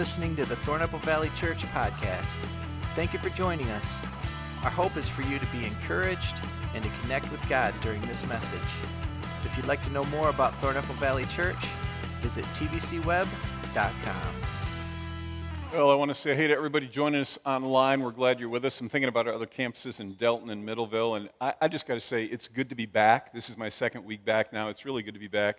listening to the Thornapple Valley Church podcast. Thank you for joining us. Our hope is for you to be encouraged and to connect with God during this message. If you'd like to know more about Thornapple Valley Church, visit tvcweb.com. Well, I want to say hey to everybody joining us online. We're glad you're with us. I'm thinking about our other campuses in Delton and Middleville, and I just got to say it's good to be back. This is my second week back now. It's really good to be back.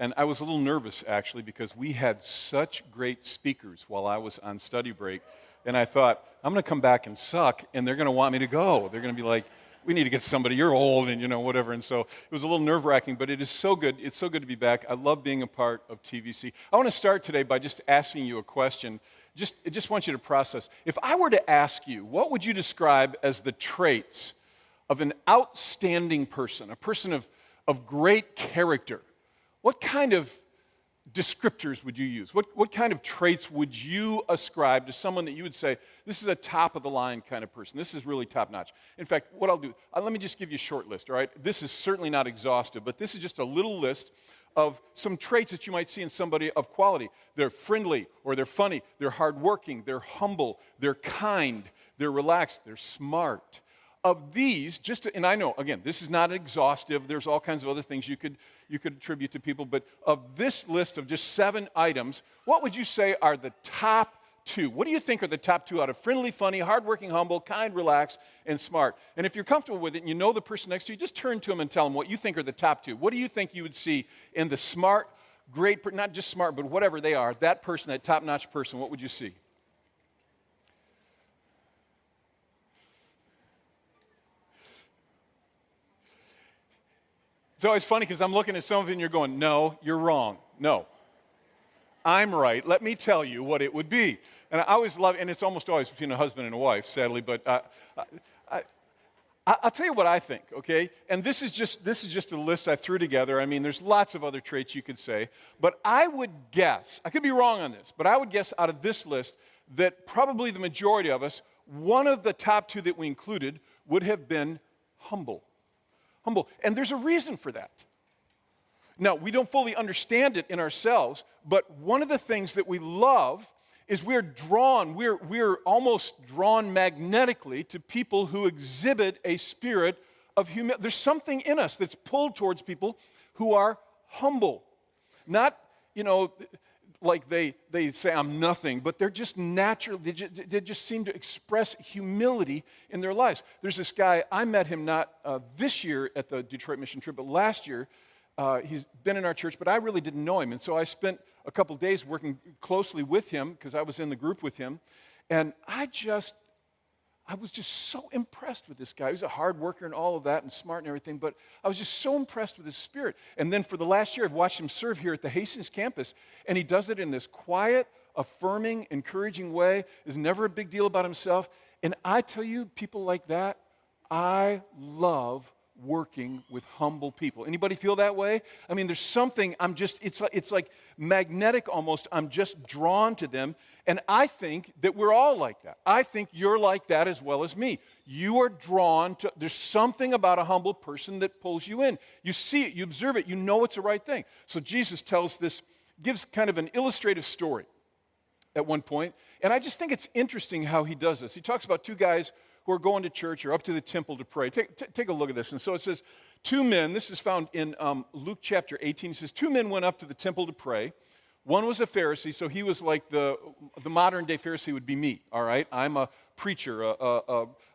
And I was a little nervous, actually, because we had such great speakers while I was on study break. And I thought, I'm going to come back and suck, and they're going to want me to go. They're going to be like, we need to get somebody, you're old, and whatever. And so it was a little nerve-wracking, but it is so good. It's so good to be back. I love being a part of TVC. I want to start today by just asking you a question. I just want you to process. If I were to ask you, what would you describe as the traits of an outstanding person, a person of great character? What kind of descriptors would you use? What kind of traits would you ascribe to someone that you would say, this is a top-of-the-line kind of person. This is really top-notch. In fact, what I'll do, let me just give you a short list, all right? This is certainly not exhaustive, but this is just a little list of some traits that you might see in somebody of quality. They're friendly, or they're funny, they're hardworking, they're humble, they're kind, they're relaxed, they're smart. Of these, and I know, again, this is not exhaustive. There's all kinds of other things you could attribute to people, but of this list of just 7 items, what would you say are the top 2? What do you think are the top 2 out of friendly, funny, hardworking, humble, kind, relaxed, and smart? And if you're comfortable with it and you know the person next to you, just turn to them and tell them what you think are the top 2. What do you think you would see in the smart, great, not just smart, but whatever they are, that person, that top-notch person, what would you see? It's always funny because I'm looking at some of you and you're going, no, you're wrong. No, I'm right. Let me tell you what it would be. And I always love, and it's almost always between a husband and a wife, sadly, but I'll tell you what I think, okay? And this is just a list I threw together. I mean, there's lots of other traits you could say, but I would guess, I could be wrong on this, but I would guess out of this list that probably the majority of us, one of the top 2 that we included would have been humble. Humble. And there's a reason for that. Now, we don't fully understand it in ourselves, but one of the things that we love is we're almost drawn magnetically to people who exhibit a spirit of humility. There's something in us that's pulled towards people who are humble. Not, like they say, I'm nothing, but they're just natural. They just seem to express humility in their lives. There's this guy, I met him not this year at the Detroit mission trip, but last year. He's been in our church, but I really didn't know him. And so I spent a couple days working closely with him because I was in the group with him. And I was just so impressed with this guy. He was a hard worker and all of that and smart and everything, but I was just so impressed with his spirit. And then for the last year, I've watched him serve here at the Hastings campus, and he does it in this quiet, affirming, encouraging way. Is never a big deal about himself. And I tell you, people like that, I love working with humble people. Anybody feel that way? I mean, there's something, it's like magnetic almost. I'm just drawn to them. And I think that we're all like that. I think you're like that as well as me. You are drawn to, there's something about a humble person that pulls you in. You see it, you observe it, you know it's the right thing. So Jesus gives kind of an illustrative story at one point. And I just think it's interesting how he does this. He talks about 2 guys who are going to church or up to the temple to pray. Take a look at this. And so it says, 2 men, this is found in Luke chapter 18. It says, 2 men went up to the temple to pray. One was a Pharisee, so he was like the modern-day Pharisee would be me, all right? I'm a preacher,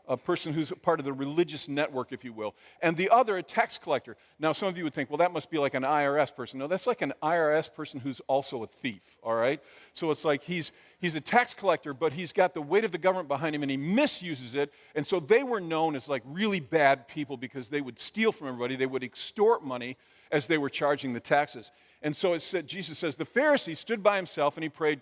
a person who's part of the religious network, if you will. And the other, a tax collector. Now, some of you would think, well, that must be like an IRS person. No, that's like an IRS person who's also a thief, all right? So it's like he's a tax collector, but he's got the weight of the government behind him, and he misuses it. And so they were known as like really bad people because they would steal from everybody. They would extort money as they were charging the taxes. And so Jesus says, the Pharisee stood by himself and he prayed,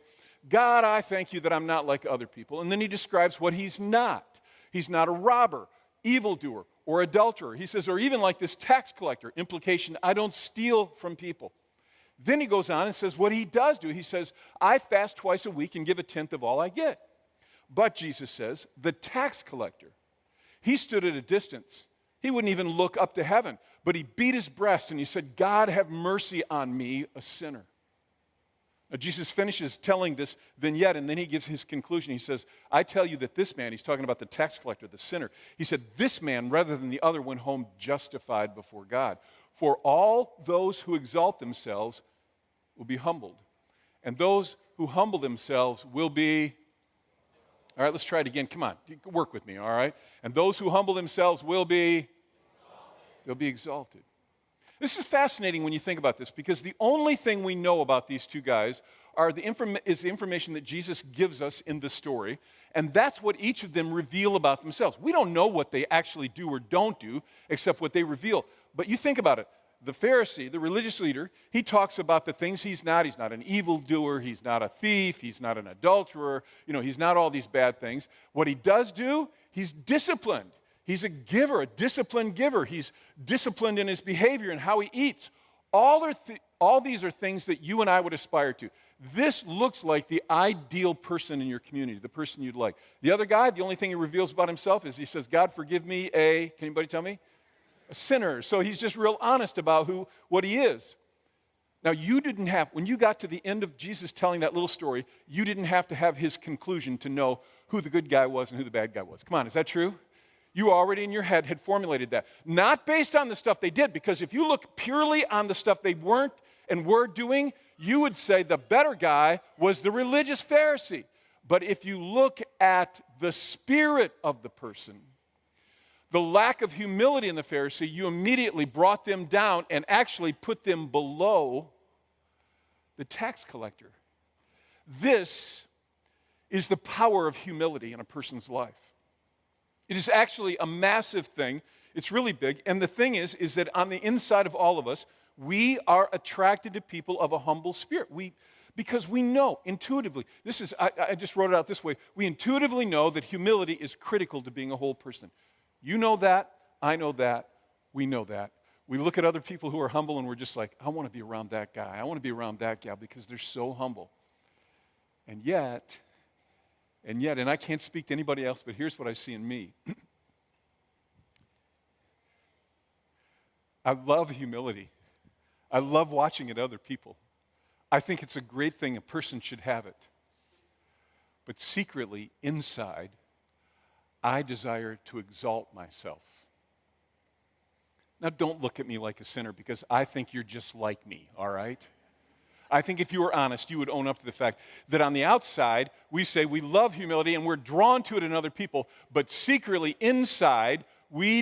God, I thank you that I'm not like other people. And then he describes what he's not. He's not a robber, evildoer, or adulterer. He says, or even like this tax collector. Implication, I don't steal from people. Then he goes on and says what he does do. He says, I fast twice a week and give 1/10 of all I get. But Jesus says, the tax collector, he stood at a distance. He wouldn't even look up to heaven, but he beat his breast and he said, God, have mercy on me, a sinner. Now, Jesus finishes telling this vignette, and then he gives his conclusion. He says, I tell you that this man, he's talking about the tax collector, the sinner, he said, this man, rather than the other, went home justified before God. For all those who exalt themselves will be humbled, and those who humble themselves will be, all right, let's try it again. Come on, work with me, all right? And those who humble themselves will be, they'll be exalted. This is fascinating when you think about this, because the only thing we know about these two guys is the information that Jesus gives us in the story, and that's what each of them reveal about themselves. We don't know what they actually do or don't do, except what they reveal. But you think about it. The Pharisee, the religious leader, he talks about the things he's not. He's not an evildoer. He's not a thief. He's not an adulterer. He's not all these bad things. What he does do, he's disciplined. He's a giver, a disciplined giver. He's disciplined in his behavior and how he eats. All these are things that you and I would aspire to. This looks like the ideal person in your community, the person you'd like. The other guy, the only thing he reveals about himself is he says, God, forgive me can anybody tell me? A sinner. So he's just real honest about what he is. Now, when you got to the end of Jesus telling that little story, you didn't have to have his conclusion to know who the good guy was and who the bad guy was. Come on, is that true? You already in your head had formulated that. Not based on the stuff they did, because if you look purely on the stuff they weren't and were doing, you would say the better guy was the religious Pharisee. But if you look at the spirit of the person, the lack of humility in the Pharisee, you immediately brought them down and actually put them below the tax collector. This is the power of humility in a person's life. It is actually a massive thing. It's really big. And the thing is that on the inside of all of us, we are attracted to people of a humble spirit. Because we know intuitively, I just wrote it out this way, we intuitively know that humility is critical to being a whole person. You know that, I know that, we know that. We look at other people who are humble and we're just like, I want to be around that guy. I want to be around that gal because they're so humble. And yet, and I can't speak to anybody else, but here's what I see in me. I love humility. I love watching it in other people. I think it's a great thing. A person should have it. But secretly, inside, I desire to exalt myself. Now, don't look at me like a sinner, because I think you're just like me, all right? I think if you were honest, you would own up to the fact that on the outside, we say we love humility and we're drawn to it in other people, but secretly inside, we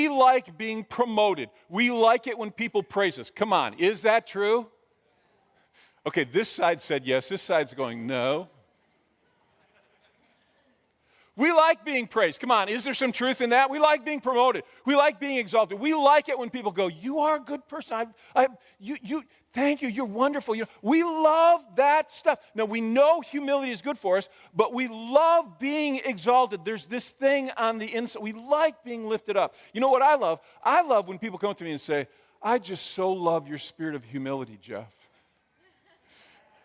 like being promoted. We like it when people praise us. Come on, is that true? Okay, this side said yes, this side's going no. We like being praised. Come on, is there some truth in that? We like being promoted. We like being exalted. We like it when people go, you are a good person. Thank you, you're wonderful. We love that stuff. Now, we know humility is good for us, but we love being exalted. There's this thing on the inside. We like being lifted up. You know what I love? I love when people come to me and say, I just so love your spirit of humility, Jeff.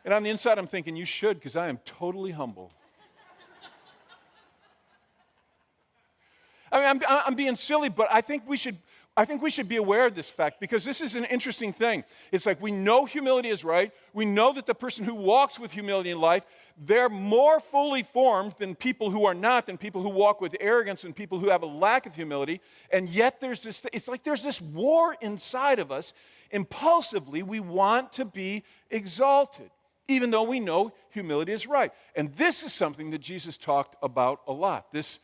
And on the inside, I'm thinking, you should, because I am totally humble. I mean, I'm being silly, but I think we should be aware of this fact, because this is an interesting thing. It's like we know humility is right. We know that the person who walks with humility in life, they're more fully formed than people who are not, than people who walk with arrogance and people who have a lack of humility. And yet it's like there's this war inside of us. Impulsively, we want to be exalted, even though we know humility is right. And this is something that Jesus talked about a lot. This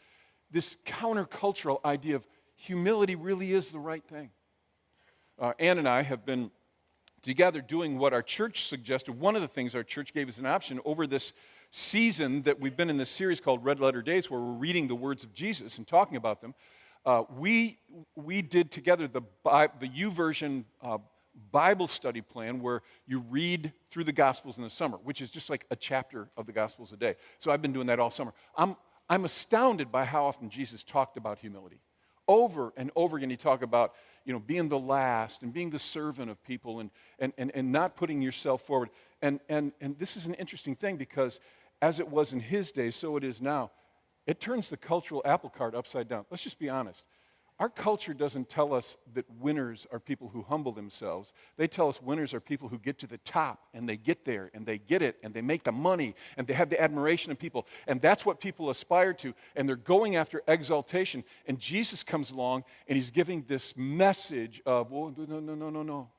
countercultural idea of humility really is the right thing. Ann and I have been together doing what our church suggested. One of the things our church gave as an option over this season that we've been in this series called Red Letter Days, where we're reading the words of Jesus and talking about them. We did together the YouVersion Bible study plan, where you read through the Gospels in the summer, which is just like a chapter of the Gospels a day. So I've been doing that all summer. I'm astounded by how often Jesus talked about humility. Over and over again, he talked about, being the last and being the servant of people and not putting yourself forward. And this is an interesting thing, because as it was in his day, so it is now. It turns the cultural apple cart upside down. Let's just be honest. Our culture doesn't tell us that winners are people who humble themselves. They tell us winners are people who get to the top, and they get there, and they get it, and they make the money, and they have the admiration of people. And that's what people aspire to, and they're going after exaltation. And Jesus comes along, and he's giving this message of, well, no.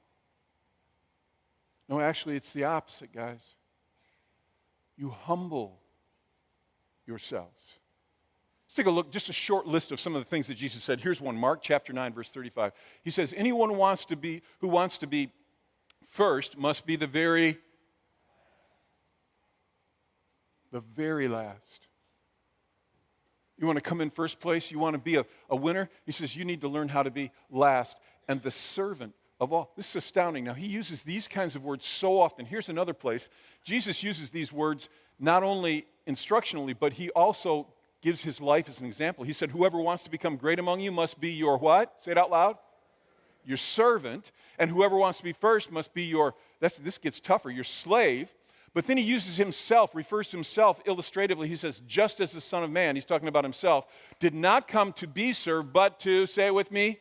No, actually, it's the opposite, guys. You humble yourselves. Let's take a look, just a short list of some of the things that Jesus said. Here's one, Mark chapter 9, verse 35. He says, anyone who wants to be first must be the very last. You want to come in first place? You want to be a winner? He says, you need to learn how to be last and the servant of all. This is astounding. Now, he uses these kinds of words so often. Here's another place. Jesus uses these words not only instructionally, but he also gives his life as an example. He said, whoever wants to become great among you must be your what? Say it out loud. Your servant. And whoever wants to be first must be this gets tougher, your slave. But then he uses himself, refers to himself illustratively. He says, just as the Son of Man, he's talking about himself, did not come to be served, but to, say it with me,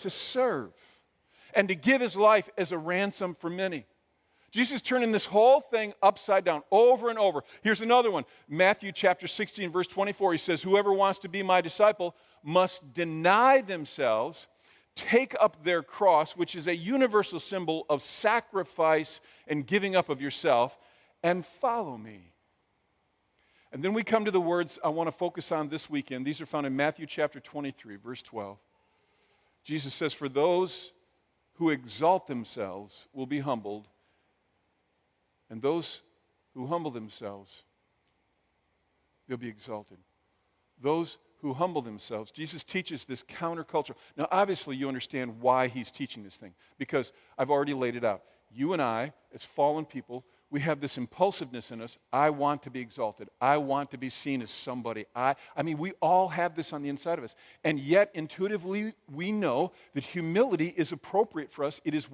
to serve. And to give his life as a ransom for many. Jesus is turning this whole thing upside down over and over. Here's another one. Matthew chapter 16, verse 24. He says, whoever wants to be my disciple must deny themselves, take up their cross, which is a universal symbol of sacrifice and giving up of yourself, and follow me. And then we come to the words I want to focus on this weekend. These are found in Matthew chapter 23, verse 12. Jesus says, for those who exalt themselves will be humbled, and those who humble themselves, they'll be exalted. Those who humble themselves. Jesus teaches this counterculture. Now, obviously, you understand why he's teaching this thing, because I've already laid it out. You and I, as fallen people, we have this impulsiveness in us. I want to be exalted. I want to be seen as somebody. I mean, we all have this on the inside of us. And yet, intuitively, we know that humility is appropriate for us. It is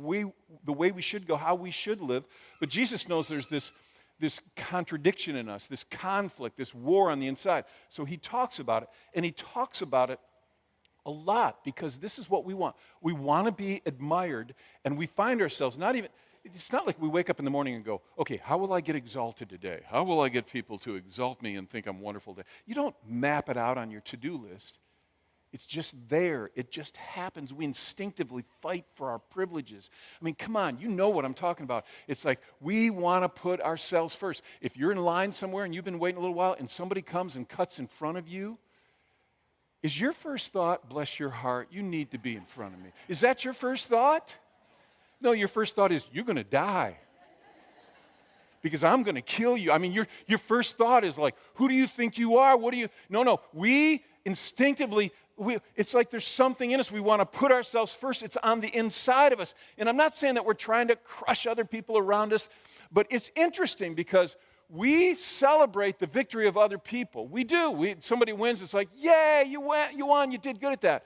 the way we should go, how we should live. But Jesus knows there's this contradiction in us, this conflict, this war on the inside. So he talks about it, and he talks about it a lot, because this is what we want. We want to be admired, and we find ourselves it's not like we wake up in the morning and go, okay, how will I get exalted today? How will I get people to exalt me and think I'm wonderful today? You don't map it out on your to-do list. It's just there. It just happens. We instinctively fight for our privileges. I mean, come on, you know what I'm talking about. It's like we want to put ourselves first. If you're in line somewhere and you've been waiting a little while and somebody comes and cuts in front of you, is your first thought, bless your heart, you need to be in front of me? Is that your first thought? No, your first thought is, you're going to die because I'm going to kill you. I mean, your first thought is like, who do you think you are? What do you... No, we instinctively, it's like there's something in us. We want to put ourselves first. It's on the inside of us. And I'm not saying that we're trying to crush other people around us, but it's interesting because we celebrate the victory of other people. We do. Somebody wins, it's like, yay, you won, you did good at that.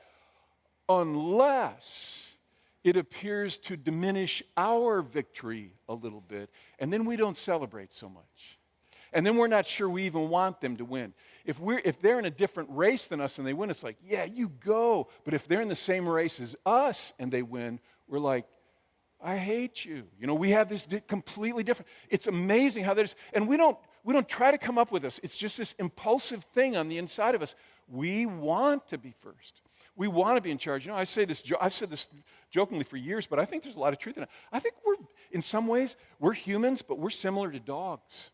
Unless it appears to diminish our victory a little bit, and then we don't celebrate so much. And then we're not sure we even want them to win. If they're in a different race than us and they win, it's like, yeah, you go. But if they're in the same race as us and they win, we're like, I hate you. You know, we have this completely different. It's amazing how that is. And we don't try to come up with this. It's just this impulsive thing on the inside of us. We want to be first. We want to be in charge. You know, I've said this jokingly for years, but I think there's a lot of truth in it. I think in some ways, we're humans, but we're similar to dogs.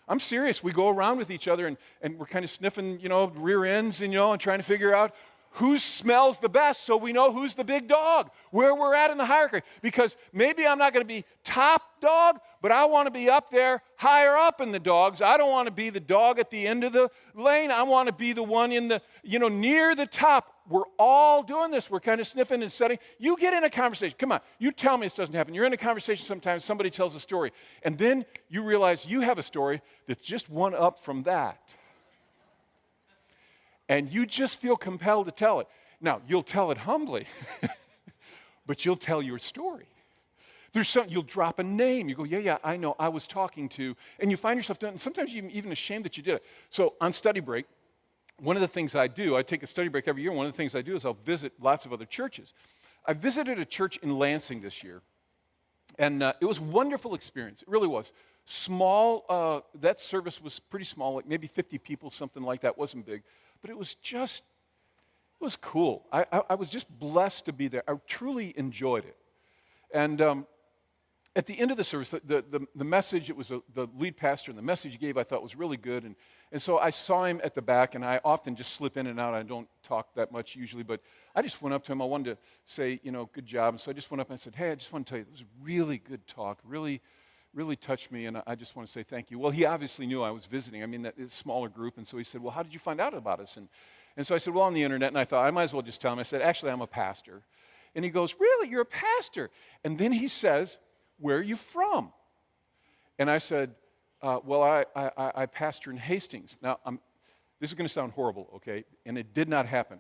I'm serious. We go around with each other and we're kind of sniffing, rear ends and trying to figure out who smells the best so we know who's the big dog, where we're at in the hierarchy. Because maybe I'm not going to be top dog, but I want to be up there, higher up in the dogs. I don't want to be the dog at the end of the lane. I want to be the one in the, near the top. We're all doing this. We're kind of sniffing and setting. You get in a conversation. Come on. You tell me this doesn't happen. You're in a conversation sometimes. Somebody tells a story. And then you realize you have a story that's just one up from that. And you just feel compelled to tell it. Now, you'll tell it humbly, but you'll tell your story. You'll drop a name. You go, yeah, I know, I was talking to, and you find yourself doing, and sometimes you're even ashamed that you did it. So on study break, one of the things I do, I take a study break every year. One of the things I do is I'll visit lots of other churches. I visited a church in Lansing this year, and it was a wonderful experience. It really was. Small, that service was pretty small, like maybe 50 people, something like that. It wasn't big, but it was cool. I was just blessed to be there. I truly enjoyed it. And at the end of the service, the message, it was the lead pastor, and the message he gave I thought was really good. And so I saw him at the back, and I often just slip in and out. I don't talk that much usually, but I just went up to him. I wanted to say, good job. And so I just went up and I said, hey, I just want to tell you, it was a really good talk, really, really touched me, and I just want to say thank you. Well, he obviously knew I was visiting. I mean, that is a smaller group, and so he said, well, how did you find out about us? And so I said, well, on the internet, and I thought, I might as well just tell him. I said, actually, I'm a pastor. And he goes, really, you're a pastor? And then he says, where are you from? And I said, well, I pastor in Hastings. Now, this is going to sound horrible, okay? And it did not happen.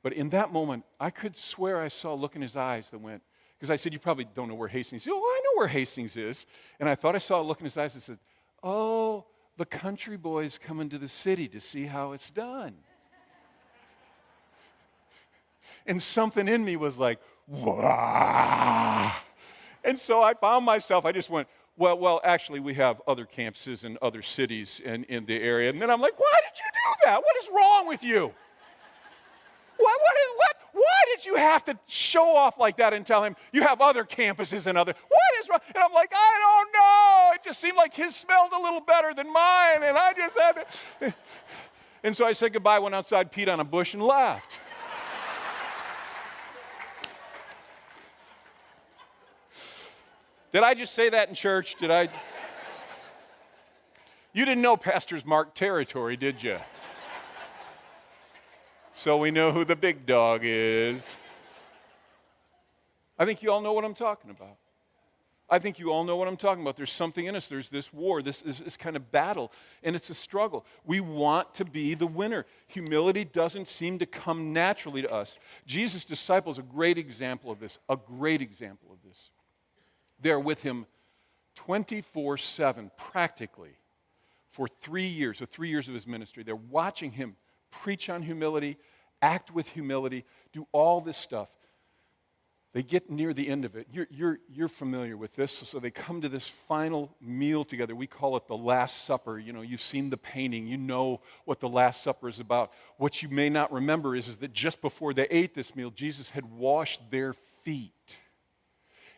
But in that moment, I could swear I saw a look in his eyes that went, because I said, you probably don't know where Hastings is. Oh, I know where Hastings is. And I thought I saw a look in his eyes that said, oh, the country boys coming to the city to see how it's done. And something in me was like, wah. And so I found myself, I just went, well, actually, we have other campuses in other cities in the area. And then I'm like, why did you do that? What is wrong with you? Why did you have to show off like that and tell him you have other campuses and other? What is wrong? And I'm like, I don't know. It just seemed like his smelled a little better than mine, and I just had to. And so I said goodbye, went outside, peed on a bush, and left. Did I just say that in church? Did I? You didn't know pastors mark territory, did you? So we know who the big dog is. I think you all know what I'm talking about. I think you all know what I'm talking about. There's something in us. There's this war, this kind of battle, and it's a struggle. We want to be the winner. Humility doesn't seem to come naturally to us. Jesus' disciples are a great example of this, They're with him 24/7, practically, for 3 years, the 3 years of his ministry. They're watching him preach on humility, act with humility, do all this stuff. They get near the end of it. You're familiar with this. So they come to this final meal together. We call it the Last Supper. You've seen the painting. You know what the Last Supper is about. What you may not remember is that just before they ate this meal, Jesus had washed their feet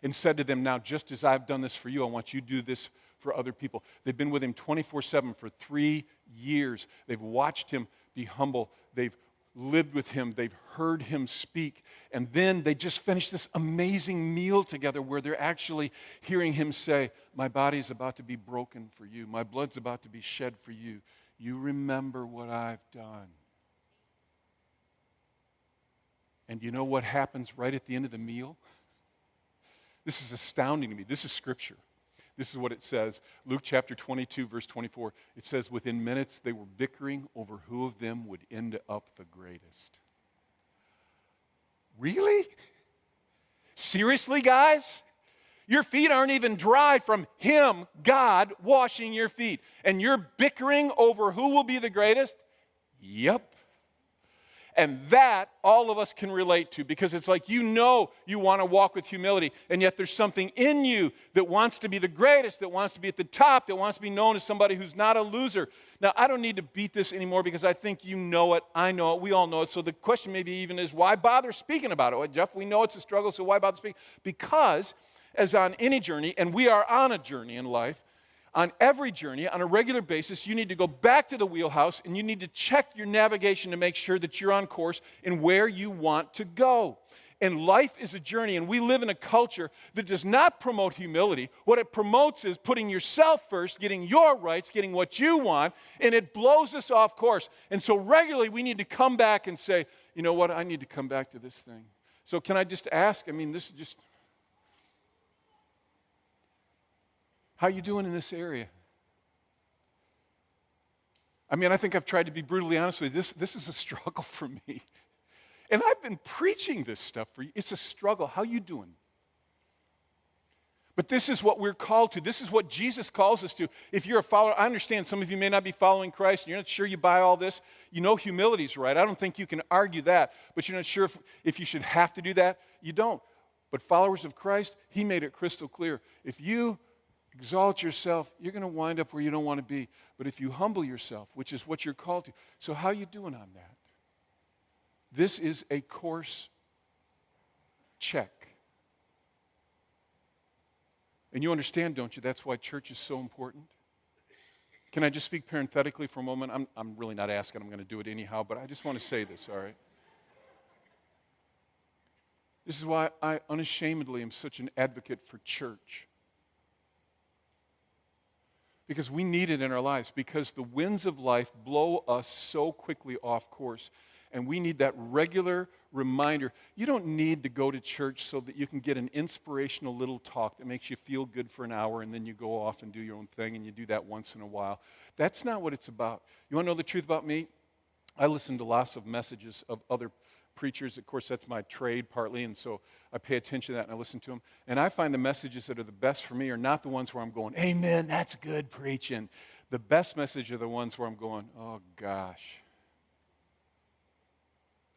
and said to them, now, just as I've done this for you, I want you to do this for other people. They've been with him 24/7 for 3 years. They've watched him be humble. They've lived with him. They've heard him speak. And then they just finished this amazing meal together where they're actually hearing him say, my body's about to be broken for you. My blood's about to be shed for you. You remember what I've done. And you know what happens right at the end of the meal? This is astounding to me. This is Scripture. This is what it says. Luke chapter 22, verse 24. It says, within minutes they were bickering over who of them would end up the greatest. Really? Seriously, guys? Your feet aren't even dry from him, God, washing your feet. And you're bickering over who will be the greatest? Yep. And that all of us can relate to, because it's like you want to walk with humility, and yet there's something in you that wants to be the greatest, that wants to be at the top, that wants to be known as somebody who's not a loser. Now, I don't need to beat this anymore because I think you know it, I know it, we all know it. So the question maybe even is, why bother speaking about it? Well, Jeff, we know it's a struggle, so why bother speaking? Because as on any journey, and we are on a journey in life, on every journey, on a regular basis, you need to go back to the wheelhouse and you need to check your navigation to make sure that you're on course in where you want to go. And life is a journey, and we live in a culture that does not promote humility. What it promotes is putting yourself first, getting your rights, getting what you want, and it blows us off course. And so regularly we need to come back and say, you know what, I need to come back to this thing. So can I just ask, this is just... How are you doing in this area? I think I've tried to be brutally honest with you. This is a struggle for me. And I've been preaching this stuff for you. It's a struggle. How are you doing? But this is what we're called to. This is what Jesus calls us to. If you're a follower, I understand some of you may not be following Christ, and you're not sure you buy all this. You know humility's right. I don't think you can argue that, but you're not sure if you should have to do that. You don't. But followers of Christ, he made it crystal clear. If you exalt yourself, you're going to wind up where you don't want to be. But if you humble yourself, which is what you're called to, so how are you doing on that? This is a course check. And you understand, don't you, that's why church is so important? Can I just speak parenthetically for a moment? I'm really not asking, I'm going to do it anyhow, but I just want to say this, all right? This is why I unashamedly am such an advocate for church. Because we need it in our lives, because the winds of life blow us so quickly off course. And we need that regular reminder. You don't need to go to church so that you can get an inspirational little talk that makes you feel good for an hour and then you go off and do your own thing, and you do that once in a while. That's not what it's about. You want to know the truth about me? I listen to lots of messages of other preachers. Of course, that's my trade partly, and so I pay attention to that and I listen to them. And I find the messages that are the best for me are not the ones where I'm going, amen, that's good preaching. The best message are the ones where I'm going, oh gosh,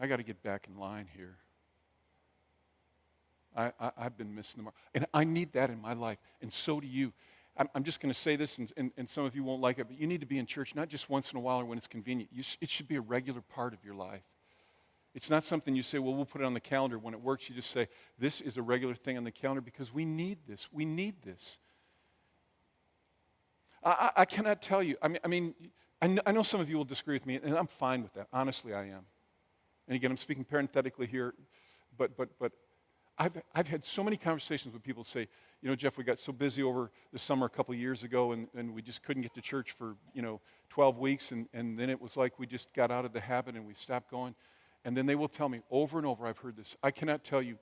I got to get back in line here. I've been missing the mark. And I need that in my life, and so do you. I'm just going to say this, and some of you won't like it, but you need to be in church not just once in a while or when it's convenient. It should be a regular part of your life. It's not something you say, well, we'll put it on the calendar. When it works, you just say, this is a regular thing on the calendar because we need this. We need this. I cannot tell you. I know some of you will disagree with me, and I'm fine with that. Honestly, I am. And again, I'm speaking parenthetically here, but I've had so many conversations with people say, you know, Jeff, we got so busy over the summer a couple of years ago, and we just couldn't get to church for, 12 weeks, and then it was like we just got out of the habit and we stopped going. And then they will tell me over and over, I've heard this. I cannot tell you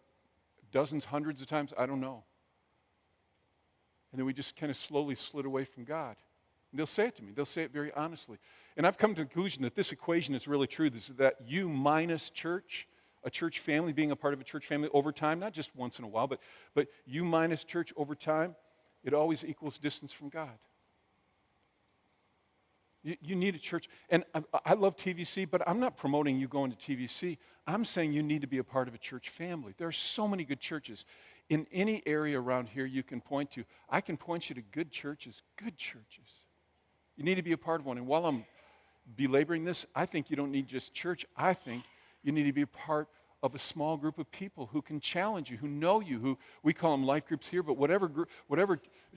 dozens, hundreds of times, I don't know. And then we just kind of slowly slid away from God. And they'll say it to me. They'll say it very honestly. And I've come to the conclusion that this equation is really true. This is that you minus church, a church family, being a part of a church family over time, not just once in a while, but you minus church over time, it always equals distance from God. You need a church. And I love TVC, but I'm not promoting you going to TVC. I'm saying you need to be a part of a church family. There are so many good churches. In any area around here you can point to, I can point you to good churches, good churches. You need to be a part of one. And while I'm belaboring this, I think you don't need just church. I think you need to be a part of a small group of people who can challenge you, who know you, who we call them life groups here, but whatever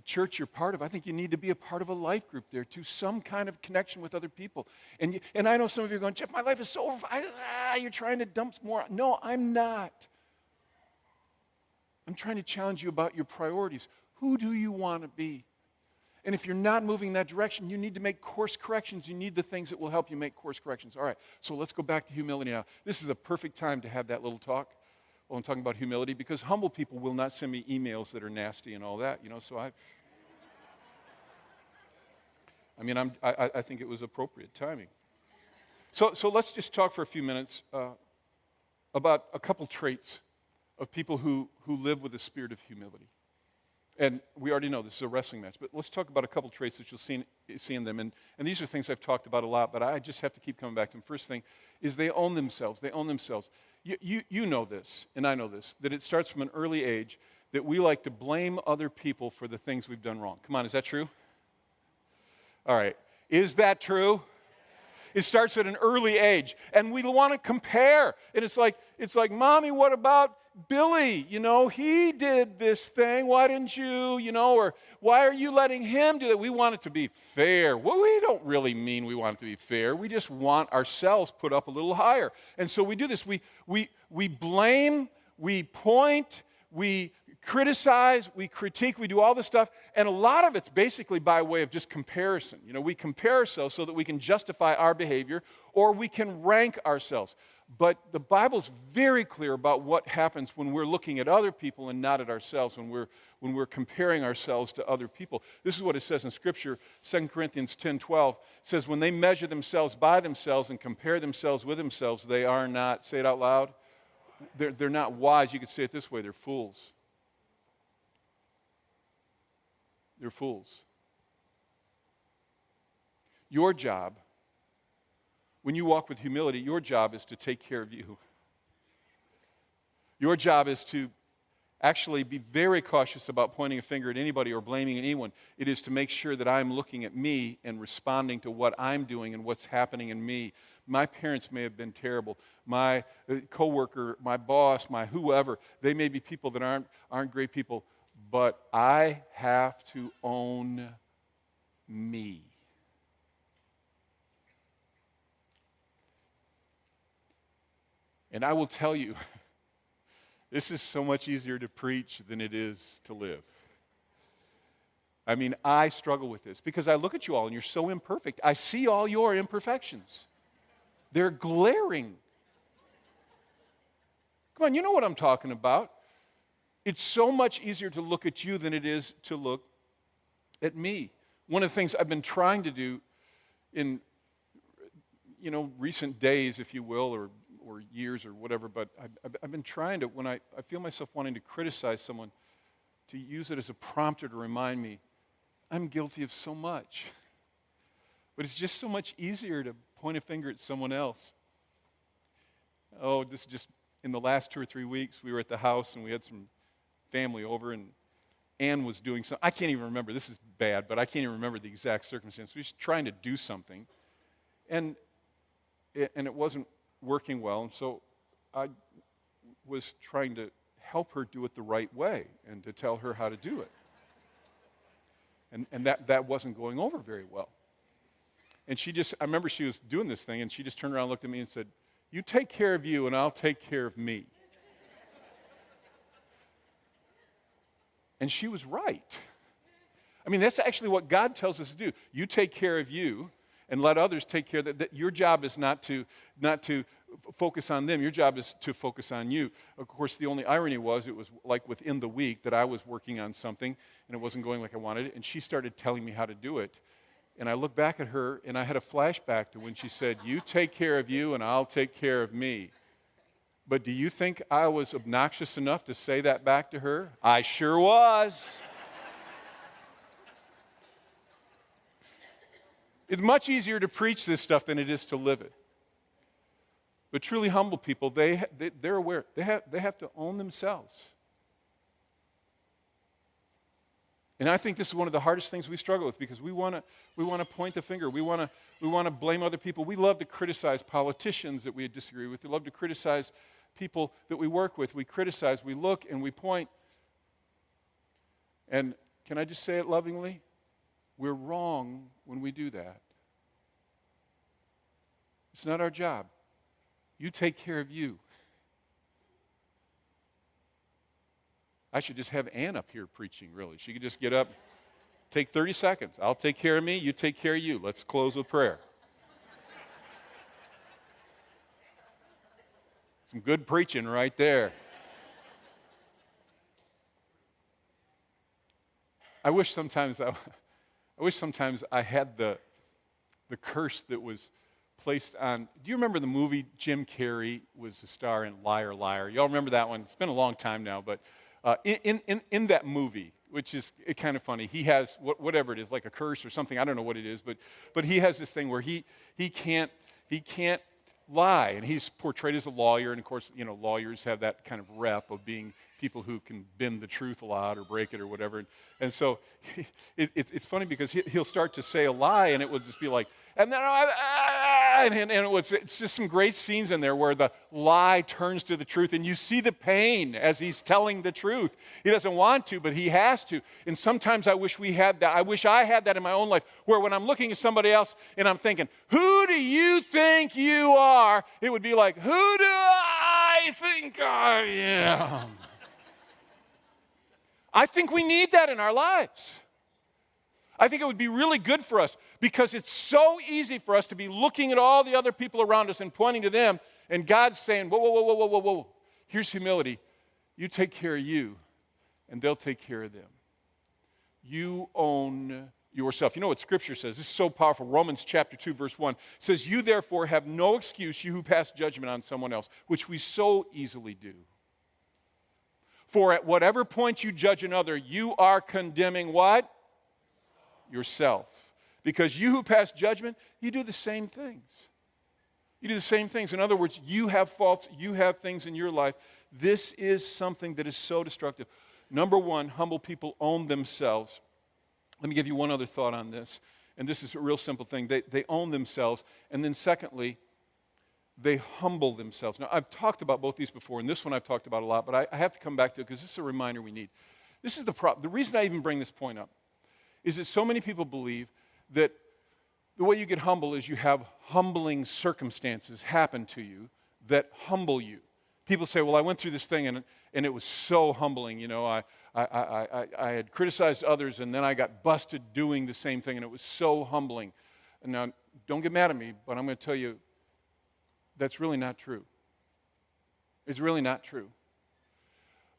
church you're part of, I think you need to be a part of a life group there too, some kind of connection with other people. And I know some of you are going, Jeff, my life is so over. You're trying to dump more. No, I'm not. I'm trying to challenge you about your priorities. Who do you want to be? And if you're not moving in that direction, you need to make course corrections. You need the things that will help you make course corrections. All right, so let's go back to humility now. This is a perfect time to have that little talk while I'm talking about humility, because humble people will not send me emails that are nasty and all that, so I think it was appropriate timing. So let's just talk for a few minutes about a couple traits of people who live with a spirit of humility. And we already know this is a wrestling match, but let's talk about a couple traits that you'll see in them. And these are things I've talked about a lot, but I just have to keep coming back to them. First thing is they own themselves. They own themselves. You know this, and I know this, that it starts from an early age that we like to blame other people for the things we've done wrong. Come on, is that true? All right. Is that true? It starts at an early age, and we want to compare. And it's like, Mommy, what about Billy? He did this thing. Why didn't you, or why are you letting him do that? We want it to be fair. Well, we don't really mean we want it to be fair. We just want ourselves put up a little higher. And so we do this. We blame, we point, we criticize, we critique, we do all this stuff, and a lot of it's basically by way of just comparison. We compare ourselves so that we can justify our behavior, or we can rank ourselves. But the Bible's very clear about what happens when we're looking at other people and not at ourselves, when we're comparing ourselves to other people. This is what it says in Scripture, 2 Corinthians 10:12. It says, when they measure themselves by themselves and compare themselves with themselves, they are not, say it out loud, they're not wise. You could say it this way, they're fools. They're fools. Your job, when you walk with humility, your job is to take care of you. Your job is to actually be very cautious about pointing a finger at anybody or blaming anyone. It is to make sure that I'm looking at me and responding to what I'm doing and what's happening in me. My parents may have been terrible. My coworker, my boss, my whoever, they may be people that aren't great people, but I have to own me. And I will tell you, this is so much easier to preach than it is to live. I mean, I struggle with this because I look at you all and you're so imperfect. I see all your imperfections. They're glaring. Come on, you know what I'm talking about. It's so much easier to look at you than it is to look at me. One of the things I've been trying to do in, recent days, if you will, or years or whatever, but I've been trying to, when I feel myself wanting to criticize someone, to use it as a prompter to remind me, I'm guilty of so much. But it's just so much easier to point a finger at someone else. Oh, this is just, in the last 2 or 3 weeks, we were at the house and we had some family over and Ann was doing something. I can't even remember, this is bad, but I can't even remember the exact circumstance. We were just trying to do something, and it wasn't working well, and so I was trying to help her do it the right way and to tell her how to do it. And that wasn't going over very well. And I remember she was doing this thing, and she just turned around and looked at me and said, "You take care of you, and I'll take care of me." And she was right. I mean, that's actually what God tells us to do. You take care of you, and let others take care of that. Your job is not to focus on them. Your job is to focus on you. Of course, the only irony was it was like within the week that I was working on something, and it wasn't going like I wanted it, and she started telling me how to do it. And I looked back at her, and I had a flashback to when she said, "You take care of you, and I'll take care of me." But do you think I was obnoxious enough to say that back to her? I sure was. It's much easier to preach this stuff than it is to live it. But truly humble people, they're aware. They have to own themselves. And I think this is one of the hardest things we struggle with because we want to point the finger. We want to blame other people. We love to criticize politicians that we disagree with. We love to criticize people that we work with. We criticize, we look, and we point. And can I just say it lovingly? We're wrong when we do that. It's not our job. You take care of you. I should just have Ann up here preaching, really. She could just get up, take 30 seconds. I'll take care of me, you take care of you. Let's close with prayer. Some good preaching right there. I wish sometimes I had the curse that was placed on. Do you remember the movie Jim Carrey was the star in Liar, Liar? Y'all remember that one? It's been a long time now, but in that movie, which is kind of funny, he has whatever it is, like a curse or something. I don't know what it is, but he has this thing where he can't lie, and he's portrayed as a lawyer, and of course, lawyers have that kind of rep of being people who can bend the truth a lot or break it or whatever. And so it's funny because he'll start to say a lie, and it will just be like, and then it's just some great scenes in there where the lie turns to the truth, and you see the pain as he's telling the truth. He doesn't want to, but he has to. And sometimes I wish we had that. I wish I had that in my own life, where when I'm looking at somebody else and I'm thinking, who do you think you are? It would be like, who do I think I am? I think we need that in our lives. I think it would be really good for us because it's so easy for us to be looking at all the other people around us and pointing to them, and God's saying, whoa, whoa, whoa, whoa, whoa, whoa, whoa. Here's humility. You take care of you, and they'll take care of them. You own yourself. You know what Scripture says? This is so powerful. Romans chapter 2, verse 1 says, "You therefore have no excuse, you who pass judgment on someone else," which we so easily do. "For at whatever point you judge another, you are condemning" what? yourself. Because you who pass judgment, you do the same things. You do the same things. In other words, you have faults, you have things in your life. This is something that is so destructive. Number one, humble people own themselves. Let me give you one other thought on this. And this is a real simple thing. They own themselves. And then secondly, they humble themselves. Now, I've talked about both these before, and this one I've talked about a lot, but I have to come back to it because this is a reminder we need. This is the problem. The reason I even bring this point up is that so many people believe that the way you get humble is you have humbling circumstances happen to you that humble you. People say, well, I went through this thing and it was so humbling. You know, I had criticized others and then I got busted doing the same thing and it was so humbling. And now, don't get mad at me, but I'm going to tell you that's really not true. It's really not true.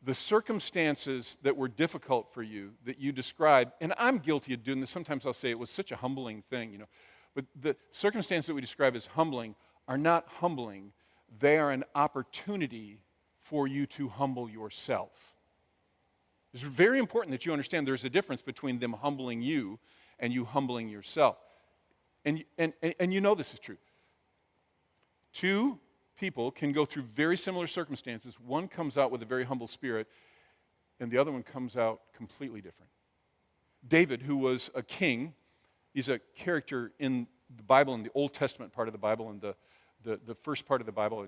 The circumstances that were difficult for you, that you described, and I'm guilty of doing this. Sometimes I'll say it was such a humbling thing, you know. But the circumstances that we describe as humbling are not humbling. They are an opportunity for you to humble yourself. It's very important that you understand there's a difference between them humbling you and you humbling yourself. And you know this is true. Two people can go through very similar circumstances. One comes out with a very humble spirit, and the other one comes out completely different. David, who was a king, he's a character in the Bible, in the Old Testament part of the Bible, and the first part of the Bible,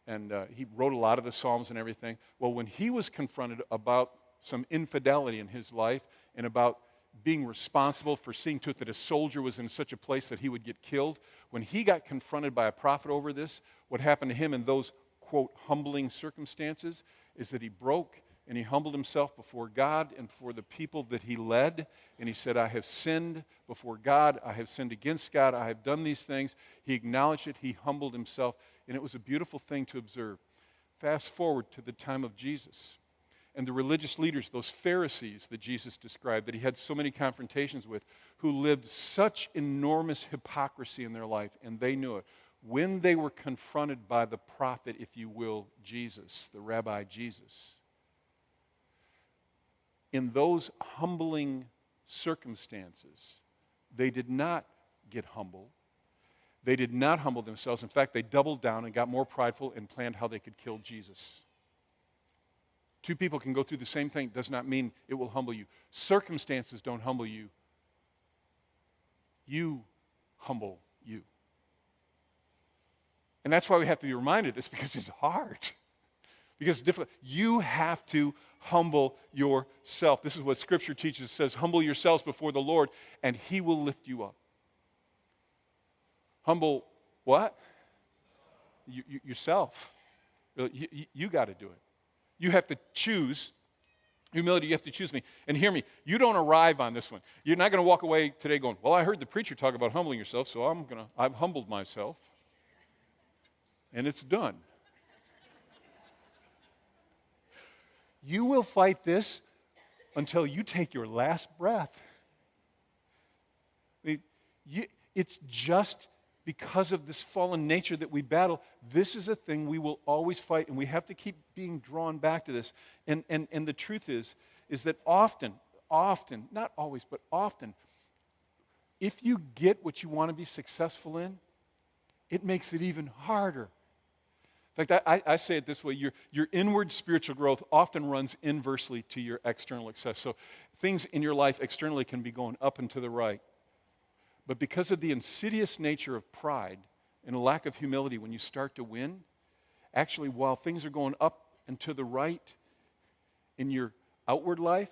and he wrote a lot of the Psalms and everything. Well, when he was confronted about some infidelity in his life and about being responsible for seeing to it that a soldier was in such a place that he would get killed, when he got confronted by a prophet over this, what happened to him in those, quote, humbling circumstances is that he broke and he humbled himself before God and before the people that he led. And he said, I have sinned before God. I have sinned against God. I have done these things. He acknowledged it. He humbled himself. And it was a beautiful thing to observe. Fast forward to the time of Jesus. And the religious leaders, those Pharisees that Jesus described, that he had so many confrontations with, who lived such enormous hypocrisy in their life, and they knew it. When they were confronted by the prophet, if you will, Jesus, the Rabbi Jesus, in those humbling circumstances, they did not get humble. They did not humble themselves. In fact, they doubled down and got more prideful and planned how they could kill Jesus. Two people can go through the same thing. Does not mean it will humble you. Circumstances don't humble you. You humble you. And that's why we have to be reminded. It's because it's hard. Because it's difficult. You have to humble yourself. This is what Scripture teaches. It says, humble yourselves before the Lord, and He will lift you up. Humble what? Yourself. You got to do it. You have to choose. Humility, you have to choose me. And hear me, you don't arrive on this one. You're not going to walk away today going, well, I heard the preacher talk about humbling yourself, so I've humbled myself. And it's done. You will fight this until you take your last breath. It's just because of this fallen nature that we battle. This is a thing we will always fight, and we have to keep being drawn back to this. And the truth is that often, not always, but often, if you get what you want to be successful in, it makes it even harder. In fact, I say it this way, your inward spiritual growth often runs inversely to your external success. So things in your life externally can be going up and to the right. But because of the insidious nature of pride and a lack of humility, when you start to win, actually while things are going up and to the right in your outward life,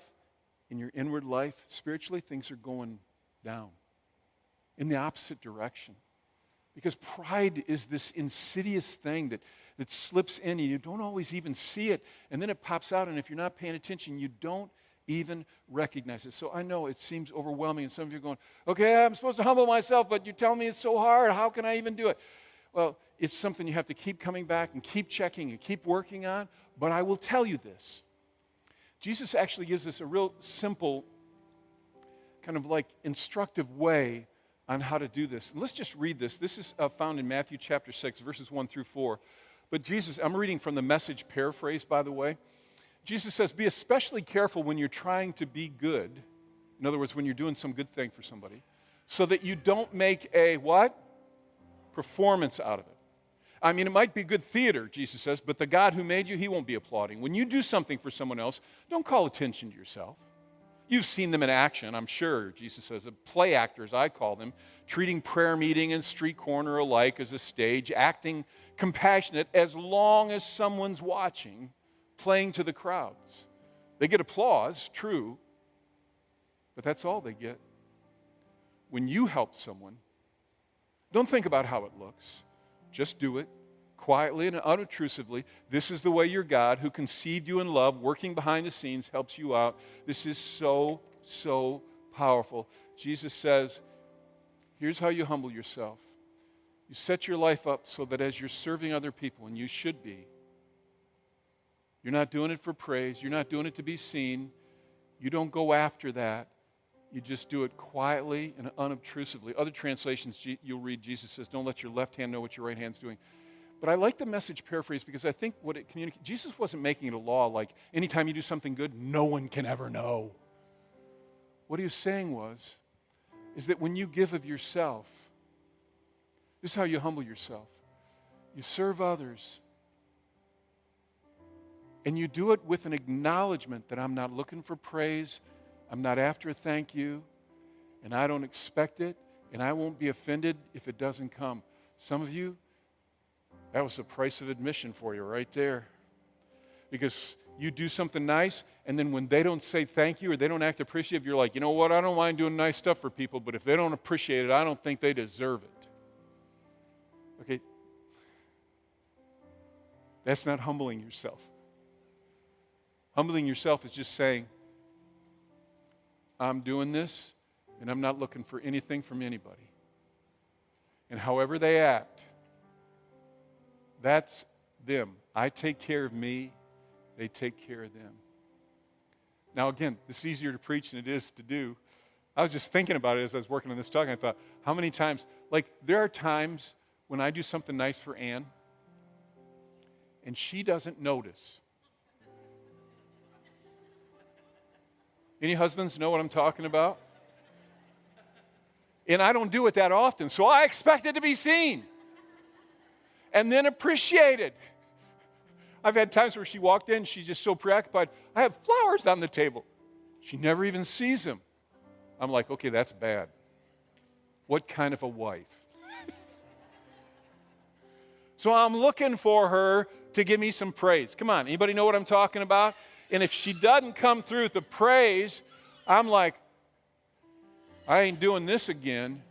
in your inward life, spiritually, things are going down in the opposite direction. Because pride is this insidious thing that slips in and you don't always even see it, and then it pops out, and if you're not paying attention, you don't even recognize it. So I know it seems overwhelming, and some of you are going, okay, I'm supposed to humble myself, but you tell me it's so hard. How can I even do it? Well, it's something you have to keep coming back and keep checking and keep working on, but I will tell you this. Jesus actually gives us a real simple, kind of like instructive way on how to do this. And let's just read this. This is found in Matthew chapter 6, verses 1 through 4. But Jesus, I'm reading from the Message paraphrase, by the way. Jesus says, be especially careful when you're trying to be good In other words, when you're doing some good thing for somebody, so that you don't make a what? Performance out of it. I mean, it might be good theater, Jesus says, but the God who made you, he won't be applauding. When you do something for someone else, don't call attention to yourself. You've seen them in action, I'm sure, Jesus says. Play actors, I call them, treating prayer meeting and street corner alike as a stage, acting compassionate as long as someone's watching, playing to the crowds. They get applause, true, but that's all they get. When you help someone, don't think about how it looks. Just do it quietly and unobtrusively. This is the way your God, who conceived you in love, working behind the scenes, helps you out. This is so, so powerful. Jesus says, here's how you humble yourself. You set your life up so that as you're serving other people, and you should be, you're not doing it for praise. You're not doing it to be seen. You don't go after that. You just do it quietly and unobtrusively. Other translations, you'll read, Jesus says, don't let your left hand know what your right hand's doing. But I like the Message paraphrase because I think what it communicates, Jesus wasn't making it a law like anytime you do something good, no one can ever know. What he was saying is that when you give of yourself, this is how you humble yourself. You serve others. And you do it with an acknowledgement that I'm not looking for praise, I'm not after a thank you, and I don't expect it, and I won't be offended if it doesn't come. Some of you, that was the price of admission for you right there. Because you do something nice, and then when they don't say thank you or they don't act appreciative, you're like, you know what, I don't mind doing nice stuff for people, but if they don't appreciate it, I don't think they deserve it. Okay? That's not humbling yourself. Humbling yourself is just saying, I'm doing this, and I'm not looking for anything from anybody. And however they act, that's them. I take care of me, they take care of them. Now again, this is easier to preach than it is to do. I was just thinking about it as I was working on this talk, and I thought, how many times, there are times when I do something nice for Ann, and she doesn't notice. Any husbands know what I'm talking about? And I don't do it that often, so I expect it to be seen and then appreciated. I've had times where she walked in, she's just so preoccupied. I have flowers on the table. She never even sees them. I'm like, okay, that's bad. What kind of a wife? So I'm looking for her to give me some praise. Come on, anybody know what I'm talking about? And if she doesn't come through with the praise, I'm like, I ain't doing this again.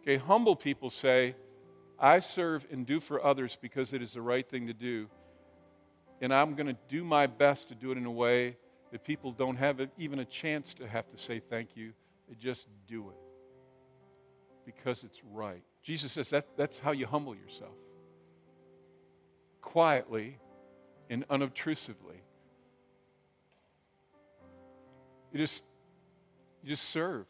Okay, humble people say, I serve and do for others because it is the right thing to do. And I'm going to do my best to do it in a way that people don't have even a chance to have to say thank you. They just do it because it's right. Jesus says that's how you humble yourself. Quietly and unobtrusively. You just serve.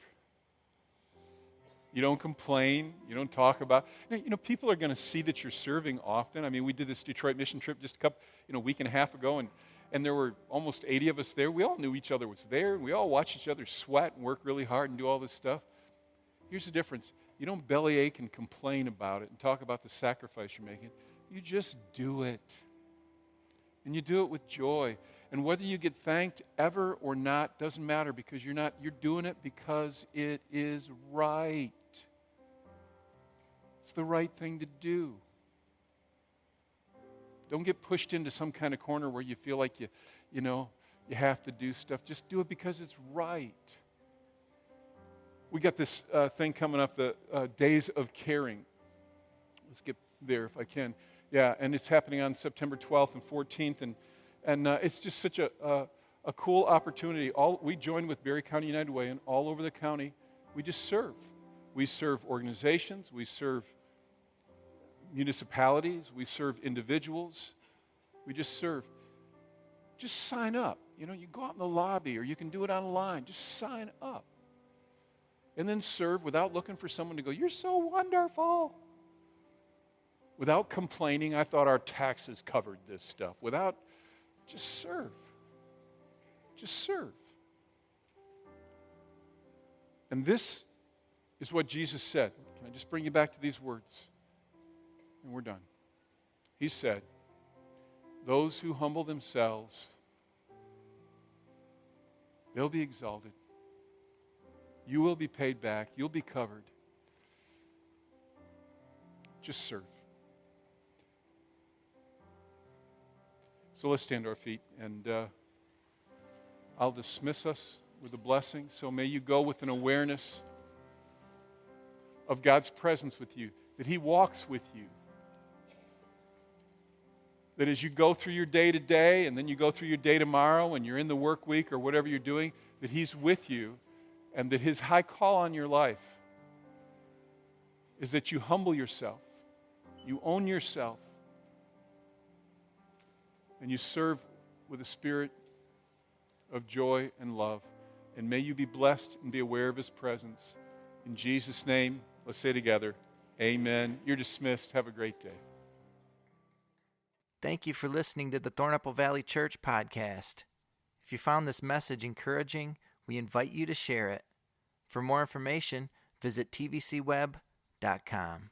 You don't complain. You don't talk about. People are going to see that you're serving often. I mean, we did this Detroit mission trip just a week and a half ago, and there were almost 80 of us there. We all knew each other was there, and we all watched each other sweat and work really hard and do all this stuff. Here's the difference. You don't bellyache and complain about it and talk about the sacrifice you're making. You just do it. And you do it with joy. And whether you get thanked ever or not doesn't matter because you're doing it because it is right. It's the right thing to do. Don't get pushed into some kind of corner where you feel like you have to do stuff. Just do it because it's right. We got this thing coming up, the Days of Caring. Let's get there if I can. Yeah, and it's happening on September 12th and 14th, and it's just such a cool opportunity. We joined with Berry County United Way, and all over the county, we just serve. We serve organizations, we serve municipalities, we serve individuals. We just serve. Just sign up. You go out in the lobby, or you can do it online. Just sign up. And then serve without looking for someone to go, you're so wonderful. Without complaining, I thought our taxes covered this stuff. Just serve. Just serve. And this is what Jesus said. Can I just bring you back to these words? And we're done. He said, those who humble themselves, they'll be exalted. You will be paid back. You'll be covered. Just serve. So let's stand to our feet, and I'll dismiss us with a blessing. So may you go with an awareness of God's presence with you, that He walks with you. That as you go through your day today, and then you go through your day tomorrow, and you're in the work week or whatever you're doing, that He's with you, and that His high call on your life is that you humble yourself, you own yourself, and you serve with a spirit of joy and love. And may you be blessed and be aware of His presence. In Jesus' name, let's say together, amen. You're dismissed. Have a great day. Thank you for listening to the Thornapple Valley Church podcast. If you found this message encouraging, we invite you to share it. For more information, visit tvcweb.com.